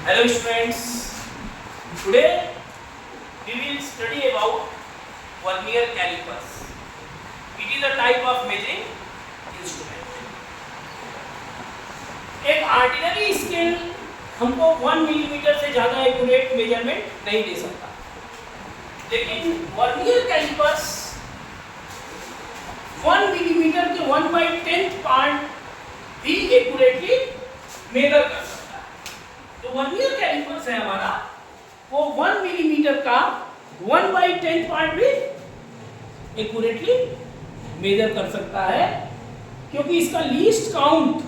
Hello students, today we will study about vernier calipers. It is a type of measuring instrument. एक ordinary scale हमको 1 millimetre से ज़्यादा accurate measurement नहीं दे सकता, लेकिन वर्नियर कैलिपर्स 1 मिलीमीटर के 1/10 पार्ट भी एक्यूरेटली मेजर कर सकता है। तो वर्नियर कैलिपर्स है हमारा, वो 1 मिलीमीटर का 1/10 पार्ट भी एक्यूरेटली मेजर कर सकता है, क्योंकि इसका लीस्ट काउंट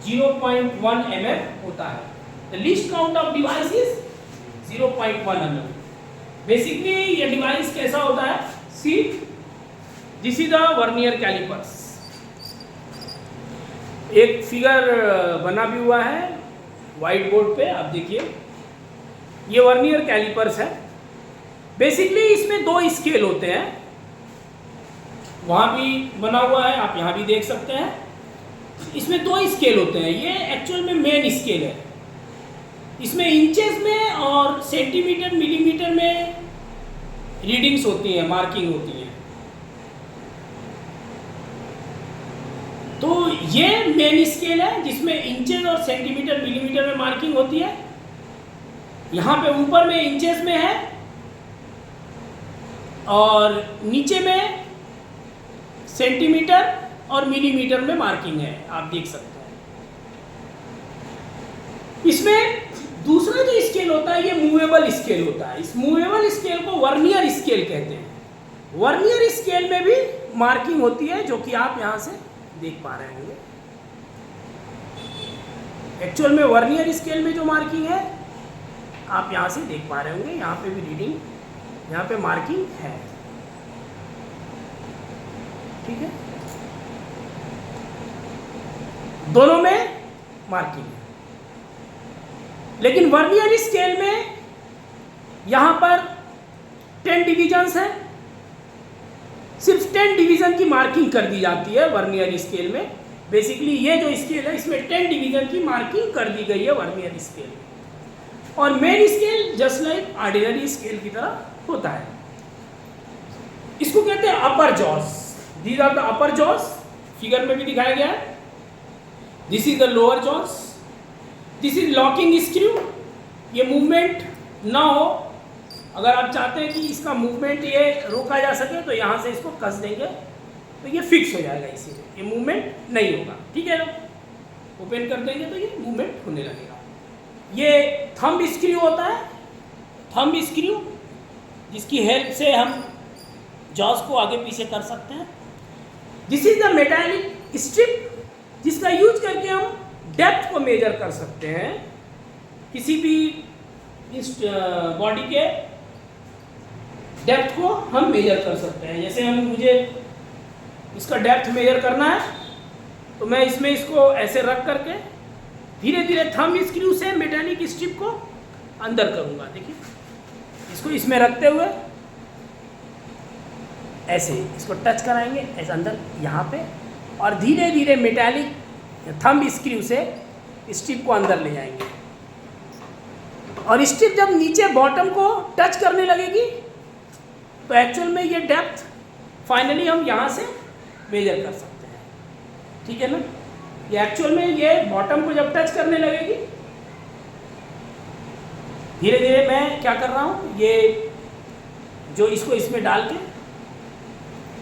0.1 mm होता है। The least count of device is 0.1 mm। Basically ये डिवाइस कैसा होता है, see this is the vernier callipers. एक फिगर बना भी हुआ है व्हाइट बोर्ड पे, आप देखिए, ये वर्नियर कैलिपर्स है। बेसिकली इसमें 2 स्केल होते हैं, वहाँ भी बना हुआ है, आप यहाँ भी देख सकते हैं। इसमें 2 स्केल होते हैं, ये एक्चुअल में मेन स्केल है। इसमें इंचेस में और सेंटीमीटर मिलीमीटर में रीडिंग्स होती हैं, मार्किंग होती हैं। तो ये मेन स्केल है जिसमें इंचेस और सेंटीमीटर मिलीमीटर में मार्किंग होती है। यहाँ पे ऊपर में इंचेस में है और नीचे में सेंटीमीटर और मिलीमीटर में मार्किंग है, आप देख सकते हैं। इसमें दूसरा जो स्केल होता है, ये मूवेबल स्केल होता है। इस मूवेबल स्केल को वर्नियर स्केल कहते हैं। वर्नियर स्केल में भी मार्किंग होती है, जो कि आप यहाँ से देख पा रहे होंगे। एक्चुअल में वर्नियर स्केल में जो मार्किंग है, आप यहाँ से देख पा रहे होंगे। यहाँ पे भी रीडिंग, यहाँ पे मार्किंग है, ठीक है, दोनों में मार्किंग है। लेकिन वर्नियर स्केल में यहाँ पर 10 डिविजन्स हैं, सिर्फ 10 डिवीजन की मार्किंग कर दी जाती है वर्नियर स्केल में। बेसिकली ये जो स्केल है, इसमें 10 डिवीजन की मार्किंग कर दी गई है वर्नियर स्केल में। और main scale just like ordinary scale की तरह होता है। इसको कहते हैं upper jaws. These are the upper jaws, figure में भी दिखाया गया है। This is the lower jaws, this is locking screw. ये मूवमेंट ना हो, अगर आप चाहते हैं कि इसका मूवमेंट ये रोका जा सके, तो यहाँ से इसको कस देंगे तो ये फिक्स हो जाएगा, इसीलिए ये मूवमेंट नहीं होगा, ठीक है ना। ओपन कर देंगे तो ये मूवमेंट होने लगेगा। ये थंब स्क्रू होता है, थंब स्क्रू, जिसकी हेल्प से हम जॉज को आगे पीछे कर सकते हैं। This is the metallic strip, जिसका यूज करके हम डेप्थ को मेजर कर सकते हैं। किसी भी इस बॉडी के डेप्थ को हम मेजर कर सकते हैं। जैसे मुझे इसका डेप्थ मेजर करना है, तो मैं इसमें इसको ऐसे रख करके धीरे धीरे थंब स्क्रू से मेटालिक स्ट्रिप को अंदर करूंगा। देखिए, इसको इसमें रखते हुए ऐसे इसको टच कराएंगे, ऐसे अंदर यहाँ पे, और धीरे धीरे मेटालिक थंब स्क्रू से स्ट्रिप को अंदर ले जाएंगे। और स्ट्रिप जब नीचे बॉटम को टच करने लगेगी, तो एक्चुअल में ये डेप्थ फाइनली हम यहाँ से मेजर कर सकते हैं, ठीक है ना। ये एक्चुअल में ये बॉटम को जब टच करने लगेगी, धीरे धीरे मैं क्या कर रहा हूँ, ये जो इसको इसमें डाल के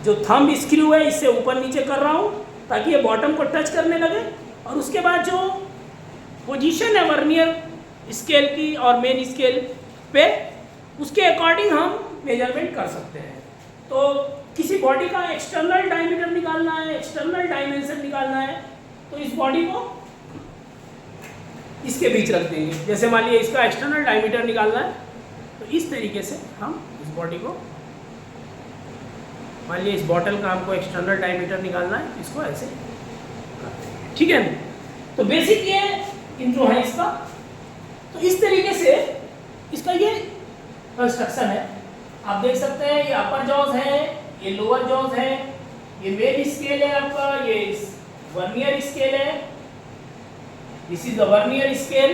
जो थंब स्क्रू है, इससे ऊपर नीचे कर रहा हूँ ताकि ये बॉटम को टच करने लगे। और उसके बाद जो पोजीशन है वर्नियर स्केल की और मेन स्केल पे, उसके अकॉर्डिंग हम मेजरमेंट कर सकते हैं। तो किसी बॉडी का एक्सटर्नल डायमीटर निकालना है, एक्सटर्नल डायमेंशन निकालना है, तो इस बॉडी को इसके बीच रख देंगे। जैसे मान लीजिए इसका एक्सटर्नल डायमीटर निकालना है, तो इस तरीके से हम इस बॉडी को, मान लीजिए इस बॉटल का हमको एक्सटर्नल डायमीटर निकालना है, इसको ऐसे करते हैं, ठीक है। तो बेसिक ये इंट्रो है इसका। तो इस तरीके से इसका ये कंस्ट्रक्शन है। आप देख सकते हैं, ये अपर जॉज है, ये लोअर जॉज है, ये मेन स्केल है आपका, ये वर्नियर स्केल है, this is the vernier scale.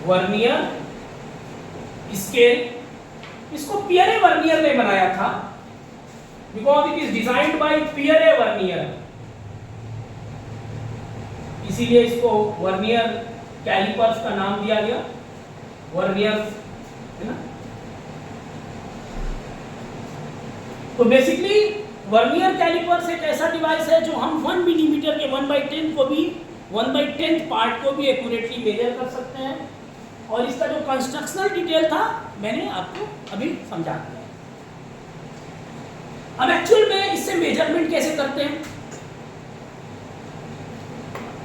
Vernier scale, इसको पियरे वर्नियर ने बनाया था because it is designed by Pierre Vernier, इसीलिए इसको वर्नियर कैलिपर्स का नाम दिया गया, वर्नियर, है ना। तो बेसिकली वर्नियर कैलिपर्स एक ऐसा डिवाइस है जो हम 1 मिलीमीटर के 1/10 को भी 1/10 पार्ट को भी एक्यूरेटली मेजर कर सकते हैं, और इसका जो कंस्ट्रक्शनल डिटेल था मैंने आपको अभी समझा दिया। अब एक्चुअल में इससे मेजरमेंट कैसे करते हैं,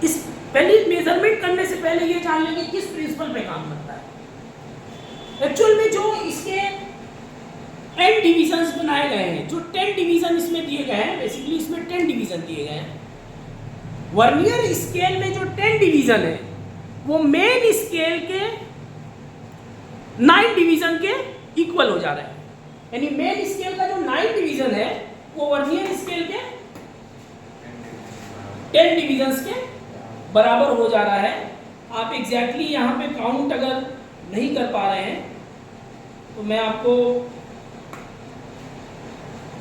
इस पहले मेजरमेंट करने से पहले ये जान लेंगे किस प्रिंसिपल पे काम करता है। एक्चुअल में जो इसके n डिविजन्स बनाए गए हैं, जो 10 डिवीजन इसमें दिए गए हैं, बेसिकली इसमें 10 डिवीजन दिए गए हैं। वर्नियर स्केल में जो 10 डिवीजन है वो मेन स्केल के 9 डिवीजन के इक्वल हो जा रहे हैं, यानी मेन स्केल का जो 9 डिवीजन है वो वर्नियर स्केल के 10 डिवीजन्स के बराबर हो जा रहा है। आप एग्जैक्टली यहाँ पे काउंट अगर नहीं कर पा रहे हैं तो मैं आपको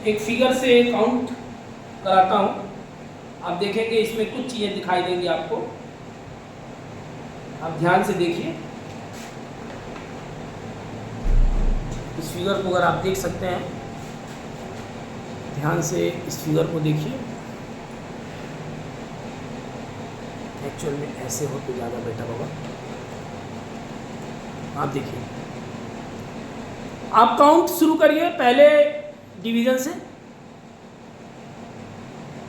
एक फिगर से काउंट कराता हूँ, आप देखेंगे इसमें कुछ चीज़ें दिखाई देंगी आपको, आप ध्यान से देखिए। इस फिगर को अगर आप देख सकते हैं, ध्यान से इस फिगर को देखिए। एक्चुअल में ऐसे हो तो ज़्यादा बेटर होगा। आप देखिए, आप काउंट शुरू करिए पहले डिवीजन से।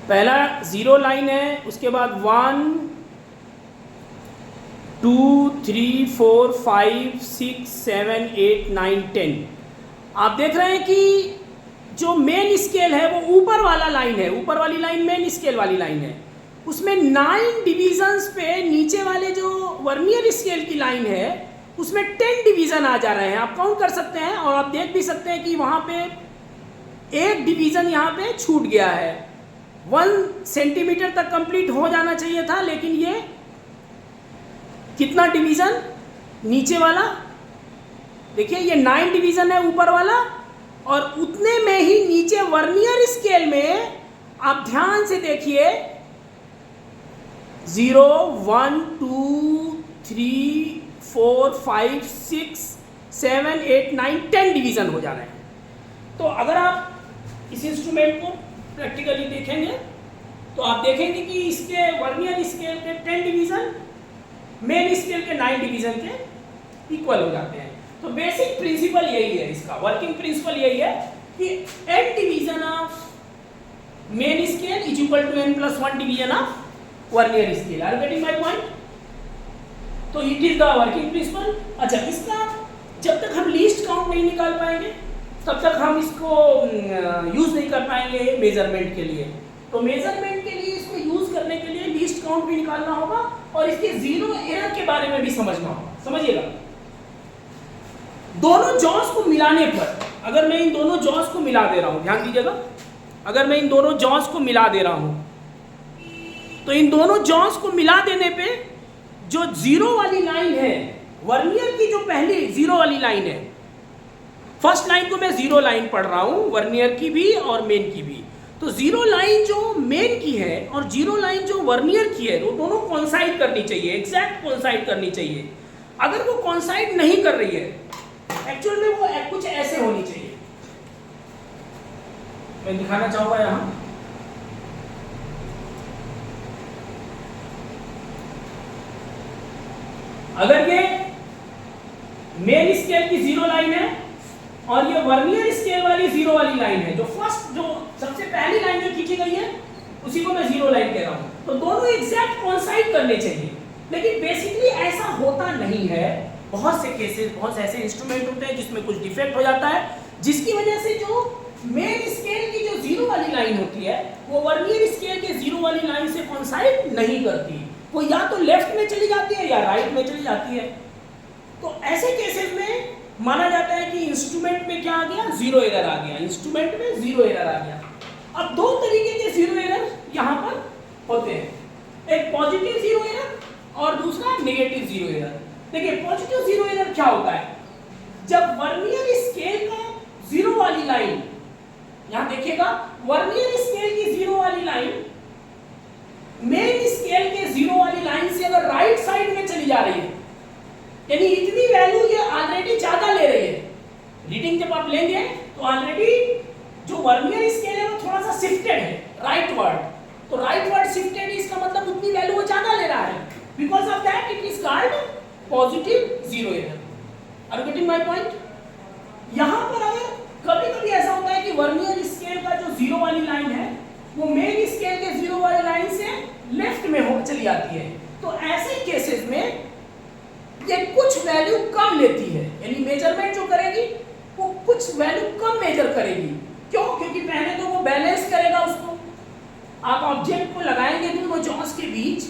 पहला 0 लाइन है, उसके बाद 1 2 3 4 5 6 7 8 9 10। आप देख रहे हैं कि जो मेन स्केल है वो ऊपर वाला लाइन है, ऊपर वाली लाइन मेन स्केल वाली लाइन है, उसमें 9 डिवीजन्स पे नीचे वाले जो वर्नियर स्केल की लाइन है उसमें 10 डिवीजन आ जा रहे हैं। आप काउंट कर सकते हैं और आप देख भी सकते हैं कि वहाँ पे एक डिवीजन यहाँ पे छूट गया है। 1 सेंटीमीटर तक कंप्लीट हो जाना चाहिए था, लेकिन ये कितना डिवीजन नीचे वाला, देखिए ये 9 डिवीजन है ऊपर वाला, और उतने में ही नीचे वर्नियर स्केल में आप ध्यान से देखिए 0 1 2 3 4 5 6 7 8 9 10 डिवीजन हो जा रहे हैं। तो अगर आप इस इंस्ट्रूमेंट को प्रैक्टिकली देखेंगे तो आप देखेंगे कि इसके वर्नियर स्केल के 10 डिवीजन मेन स्केल के 9 डिवीजन के इक्वल हो जाते हैं। तो बेसिक प्रिंसिपल यही है, इसका वर्किंग प्रिंसिपल यही है कि n division of main scale is equal to n+1 division of vernier scale. Are you getting my point? तो it is the working principle. अच्छा, इसका जब तक हम लीस्ट काउंट नहीं निकाल पाएंगे तब तक हम इसको यूज नहीं कर पाएंगे मेजरमेंट के लिए। तो मेजरमेंट के लिए इसको यूज करने के लिए लीस्ट काउंट भी निकालना होगा और इसके जीरो एरर के बारे में भी समझना होगा। समझिएगा, दोनों जॉस को मिलाने पर, अगर मैं इन दोनों जॉस को मिला दे रहा हूं, ध्यान दीजिएगा, अगर मैं इन दोनों जॉस को मिला दे रहा हूं तो इन दोनों जॉस को मिला देने पे जो जीरो वाली लाइन है, वर्नियर की जो पहली जीरो वाली लाइन है, फर्स्ट लाइन को मैं जीरो लाइन पढ़ रहा हूं, वर्नियर की भी और मेन की भी। तो जीरो लाइन जो मेन की है और जीरो लाइन जो वर्नियर की है वो दोनों कोइंसाइड करनी चाहिए, एग्जैक्ट कोइंसाइड करनी चाहिए। अगर वो कोइंसाइड नहीं कर रही है, एक्चुअल में वो कुछ ऐसे होनी चाहिए। मैं दिखाना चाहूंगा यहां, अगर ये मेन स्केल की जीरो लाइन है और ये वर्नियर स्केल वाली जीरो वाली लाइन है, जो फर्स्ट जो सबसे पहली लाइन जो खींची गई है उसी को मैं जीरो लाइन कह रहा हूं, तो दोनों एग्जैक्ट कोइंसाइड करने चाहिए। लेकिन बेसिकली ऐसा होता नहीं है। बहुत से केसेस, बहुत से ऐसे इंस्ट्रूमेंट होते हैं जिसमें कुछ डिफेक्ट हो जाता है, जिसकी वजह से जो मेन स्केल की जो जीरो वाली लाइन होती है वो वर्नियर स्केल के जीरो वाली लाइन से कोइंसाइड नहीं करती, वो या तो लेफ्ट में चली जाती है या राइट में चली जाती है। तो ऐसे केसेस में माना जाता है कि इंस्ट्रूमेंट में क्या आ गया, जीरो एरर आ गया, इंस्ट्रूमेंट में जीरो एरर आ गया। अब दो तरीके के जीरो एरर यहां पर होते हैं, एक पॉजिटिव जीरो एरर और दूसरा नेगेटिव जीरो एरर। देखिए पॉजिटिव जीरो एरर क्या होता है, जब वर्नियर स्केल का जीरो वाली लाइन, यहां देखिएगा वर्नियर स्केल की जीरो वाली लाइन मेन स्केल के जीरो वाली लाइन से अगर राइट साइड में चली जा रही है, यानी इतनी वैल्यू ये ऑलरेडी ज्यादा ले रही है, रीडिंग जब आप लेंगे तो ऑलरेडी जो वर्नियर स्केल है वो थोड़ा सा शिफ्टेड है राइटवर्ड, तो राइटवर्ड शिफ्टेड इसका मतलब उतनी वैल्यू वो ज्यादा ले रहा है, because of that it is called positive zero error. Are you getting my point? यहां पर अगर कभी-कभी ऐसा होता है कि वर्नियर स्केल का जो जीरो वाली लाइन है वो मेन स्केल के जीरो वाली लाइन से लेफ्ट में हो चली आती है, तो ऐसे केसेस में ये कुछ वैल्यू कम लेती है, यानी मेजरमेंट जो करेगी वो कुछ वैल्यू कम मेजर करेगी। क्यों? क्योंकि पहले तो वो बैलेंस करेगा उसको, आप ऑब्जेक्ट को लगाएंगे दोनों जॉस के बीच,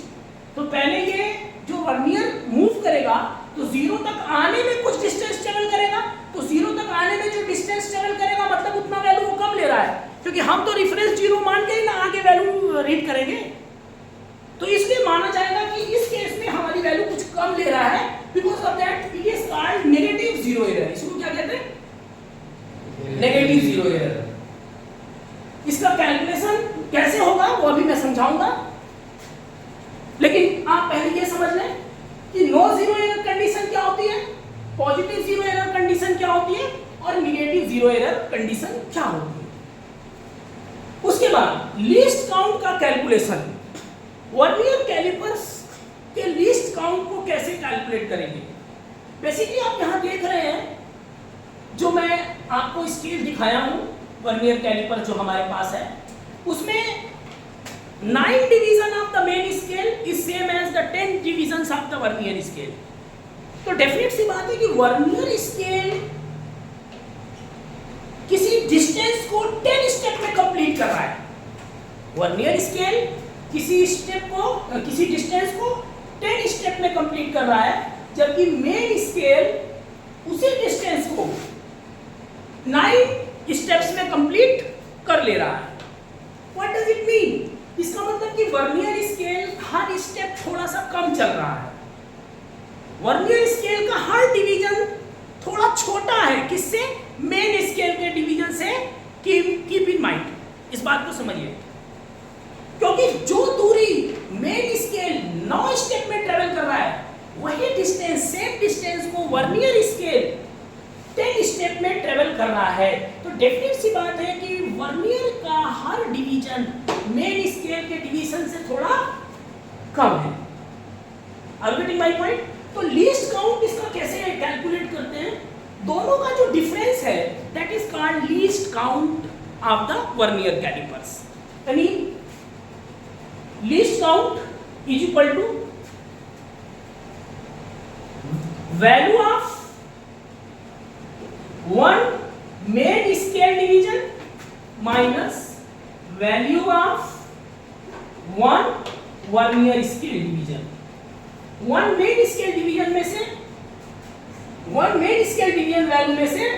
तो पहले ये जो वर्नियर मूव करेगा तो जीरो तक आने में कुछ डिस्टेंस ट्रेवल करेगा, तो जीरो तक आने में जो डिस्टेंस ट्रेवल करेगा मतलब उतना वैल्यू वो कम ले रहा है, क्योंकि हम तो रिफरेंस जीरो मान के ही ना आगे वैल्यू रीड करेंगे, तो इसलिए माना जाएगा कि इस केस में हमारी वैल्यू कुछ कम ले रहा है, because of that it is called negative zero error. इसको क्या कहते हैं? Negative zero error. इसका कैलकुलेशन कैसे होगा वो अभी मैं समझाऊंगा, लेकिन आप पहले ये समझ लें कि नो जीरो एरर कंडीशन क्या होती है, पॉजिटिव जीरो एरर कंडीशन क्या होती है और नेगेटिव जीरो एरर कंडीशन क्या होती है। उसके बाद लीस्ट काउंट का कैलकुलेशन, वर्नियर कैलिपर्स के लीस्ट काउंट को कैसे कैलकुलेट करेंगे। बेसिकली आप यहां देख रहे हैं जो मैं आपको स्केल दिखाया हूं वर्नियर कैलिपर जो हमारे पास है, उसमें 9 division of the main scale is same as the 10 divisions of the vernier scale. तो डेफिनेट सी बात है कि वर्नियर स्केल किसी डिस्टेंस को 10 स्टेप में कंप्लीट कर रहा है, वर्नियर स्केल किसी स्टेप को किसी डिस्टेंस को 10 स्टेप में कंप्लीट कर रहा है, जबकि मेन स्केल उसी डिस्टेंस को 9 स्टेप्स में कंप्लीट कर ले रहा है। What does it mean? इसका मतलब कि वर्नियर स्केल हर स्टेप थोड़ा सा कम चल रहा है, वर्नियर स्केल का हर डिवीजन थोड़ा छोटा है, किससे? मेन स्केल के डिवीजन से। कीप इन माइंड, इस बात को समझिए, क्योंकि जो दूरी मेन स्केल 9 स्टेप में ट्रेवल कर रहा है वही डिस्टेंस, सेम डिस्टेंस को वर्नियर स्केल 10 स्टेप में ट्रेवल कर रहा है। तो डेफिनेट सी बात है कि वर्नियर का हर डिवीजन मेन स्केल के डिवीजन से थोड़ा कम है। Are you getting my point? तो लीस्ट काउंट इसका कैसे कैलकुलेट करते हैं? दोनों का जो डिफरेंस है that is called least count of the vernier callipers. यानी least count is equal to value of one main scale division minus value of one vernier scale division. One main scale division में से, one main scale division value में से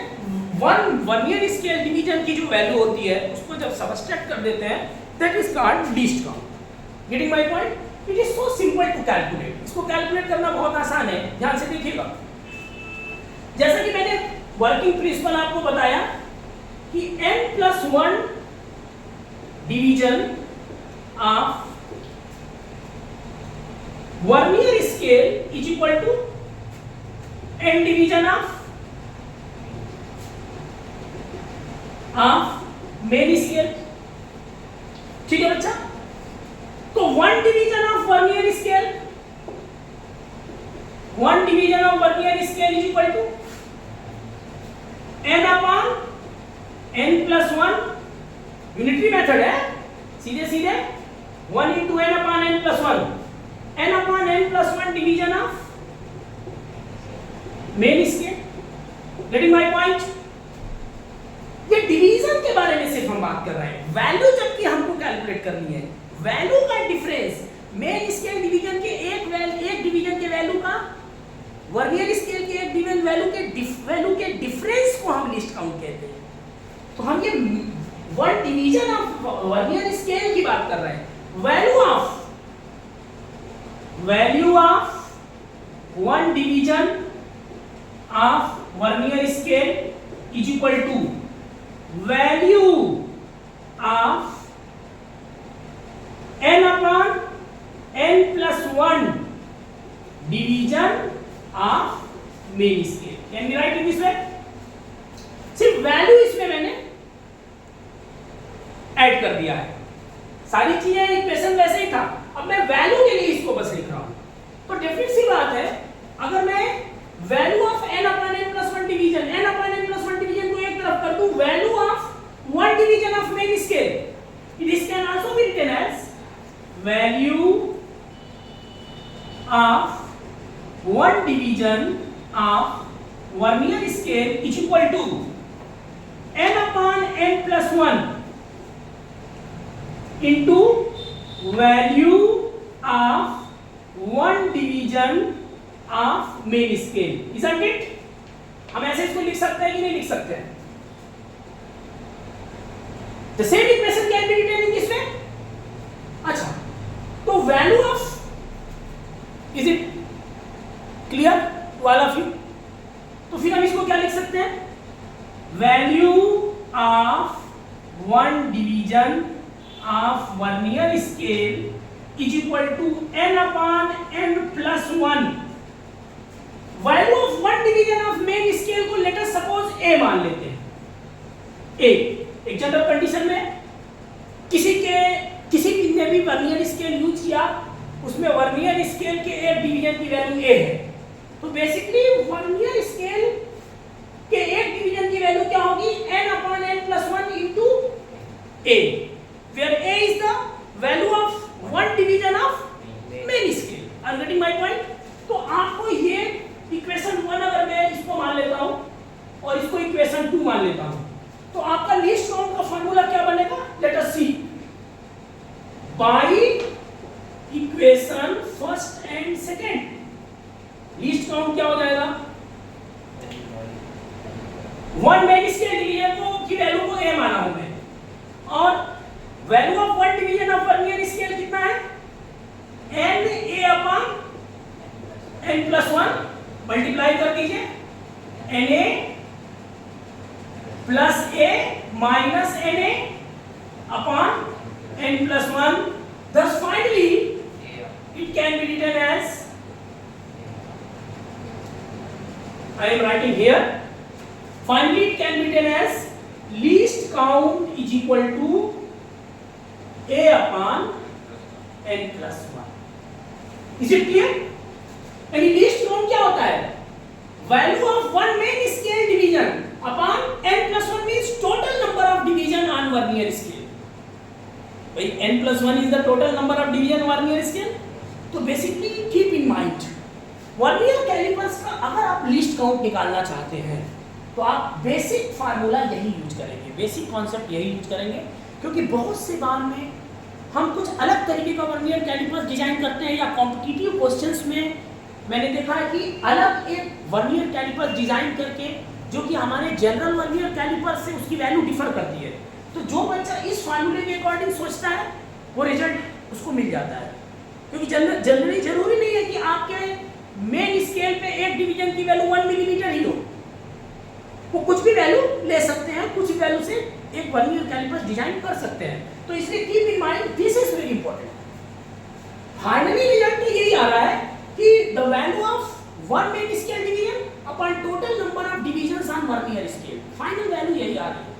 one vernier scale division की जो value होती है उसको जब सबट्रैक्ट कर देते हैं that is called least count. Getting my point? It is so simple to calculate. इसको कैलकुलेट करना बहुत आसान है, ध्यान से देखिएगा। जैसा कि मैंने वर्किंग प्रिंसिपल आपको बताया कि n+1 division of vernier scale is equal to n division of main scale. ठीक है बच्चा? तो 1 division of vernier scale, 1 division of vernier scale is equal to n upon n+1, unitary method है, सीधे सीधे 1 into n upon n+1, n upon n+1 division of main scale. Getting my point? ये division के बारे में सिर्फ हम बात कर रहे हैं, वैल्यू जबकि हमको कैलकुलेट करनी है, वैल्यू का डिफरेंस मेन स्केल डिवीजन के एक डिवीजन के वैल्यू का वर्नियर स्केल के एक डिवीजन वैल्यू के डिफरेंस को हम लिस्ट काउंट कहते हैं। तो हम ये one division of vernier scale की बात कर रहे हैं। Value of 1 division of vernier scale is equal to value of n upon n plus 1 division of main scale. Can we write in this way? सिर्फ वैल्यू इसमें मैंने add कर दिया है, सारी चीजें इक्वेशन वैसे ही था, अब मैं वैल्यू के लिए इसको बस लिख रहा हूं। तो डेफिनेट सी बात है, अगर मैं value of n upon n plus 1 division, n upon n plus 1 division को एक तरफ कर दूं, value of 1 division of main scale, this can also be written as value of 1 division of vernier scale is equal to n upon n plus 1 into value of 1 division of main scale, isn't it? हम ऐसे इसको लिख सकते हैं कि नहीं लिख सकते हैं? The same equation can be written in this way. अच्छा, तो value of, is it clear to all of you? तो फिर हम इसको क्या लिख सकते हैं? Value of 1 division of vernier scale is equal to n upon n plus 1। Value of 1 division of main scale को लेट अस सपोज a मान लेते हैं। a एक जनरल कंडीशन में किसी ने भी वर्नियर स्केल यूज किया, उसमें वर्नियर स्केल के एक डिवीजन की वैल्यू a है, तो बेसिकली वर्नियर स्केल के एक डिवीजन की वैल्यू क्या होगी? n upon n plus 1 into a, where a is the value of 1 division of main scale. Are you getting my point? तो आपको ये इक्वेशन 1 अगर मैं इसको मान लेता हूं और इसको इक्वेशन 2 मान लेता हूं, तो आपका लीस्ट काउंट का फार्मूला क्या बनेगा? Let us see. By equation first and second least count क्या हो जाएगा? 1 मेन स्केल डिवीजन को की वैल्यू को a माना हूं मैं, और value of 1 division of vernier scale कितना है? n a upon n plus 1, multiply कर दीजिए, na plus a minus na upon n plus 1। thus finally it can be written as, I am writing here, finally it can be written as least count is equal to a upon n plus 1. Is it clear? यानी least count क्या होता है? Value of 1 main scale division upon n plus 1 means total number of division on vernier scale. भाई n plus 1 is the total number of division vernier scale. तो basically keep in mind, vernier callipers का अगर आप list count निकालना चाहते हैं तो आप बेसिक फार्मूला यही यूज करेंगे, बेसिक कॉन्सेप्ट यही यूज करेंगे, क्योंकि बहुत से बार में हम कुछ अलग तरीके का वर्नियर कैलिपर्स डिजाइन करते हैं, या कॉम्पिटिटिव क्वेश्चंस में मैंने देखा है कि अलग एक वर्नियर कैलिपर्स डिजाइन करके जो कि हमारे जनरल वर्नियर कैलिपर्स से उसकी वैल्यू डिफर करती है, तो जो बच्चा इस फार्मूले के अकॉर्डिंग सोचता है वो रिजल्ट उसको मिल जाता है। क्योंकि जनरली जरूरी नहीं है कि आपके मेन स्केल पे एक डिवीजन की वैल्यू 1 मिलीमीटर ही हो, वो कुछ भी वैल्यू ले सकते हैं, कुछ वैल्यू से एक वर्नियर कैलिपर्स डिजाइन कर सकते हैं। तो इसलिए keep in mind, this is very important. Finally result तो यही आ रहा है कि the value of 1 main scale division upon total number of divisions on vernier scale, final value यही आ रही है।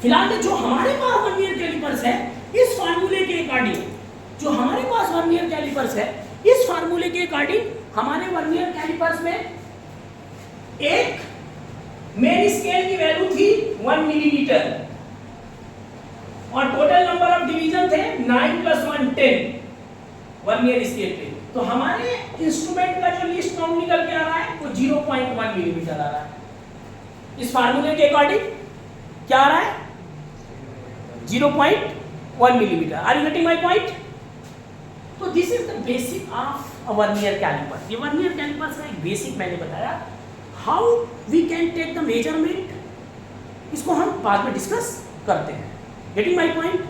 फिलहाल में जो हमारे पास वर्नियर कैलिपर्स है, इस फार्मूले के अकॉर्डिंग जो हमारे पास वर्नियर कैलिपर्स है, इस फार्मूले के अकॉर्डिंग हमारे वर्नियर कैलिपर्स में एक मेन स्केल की वैल्यू थी 1 मिलीमीटर और टोटल नंबर ऑफ डिवीजन थे 9 + 1 10 वर्नियर स्केल पे। तो हमारे इंस्ट्रूमेंट का जो लीस्ट काउंट निकल के आ रहा है वो 0.1 मिलीमीटर आ रहा है। इस फार्मूले के अकॉर्डिंग क्या आ रहा है? 0.1 millimetre. Are you getting my point? तो this is the basic of a vernier calliper. ये वर्नियर कैलिपर्स का एक बेसिक मैंने बताया। How we can take the measurement, इसको हम बाद में डिस्कस करते हैं। Getting my point?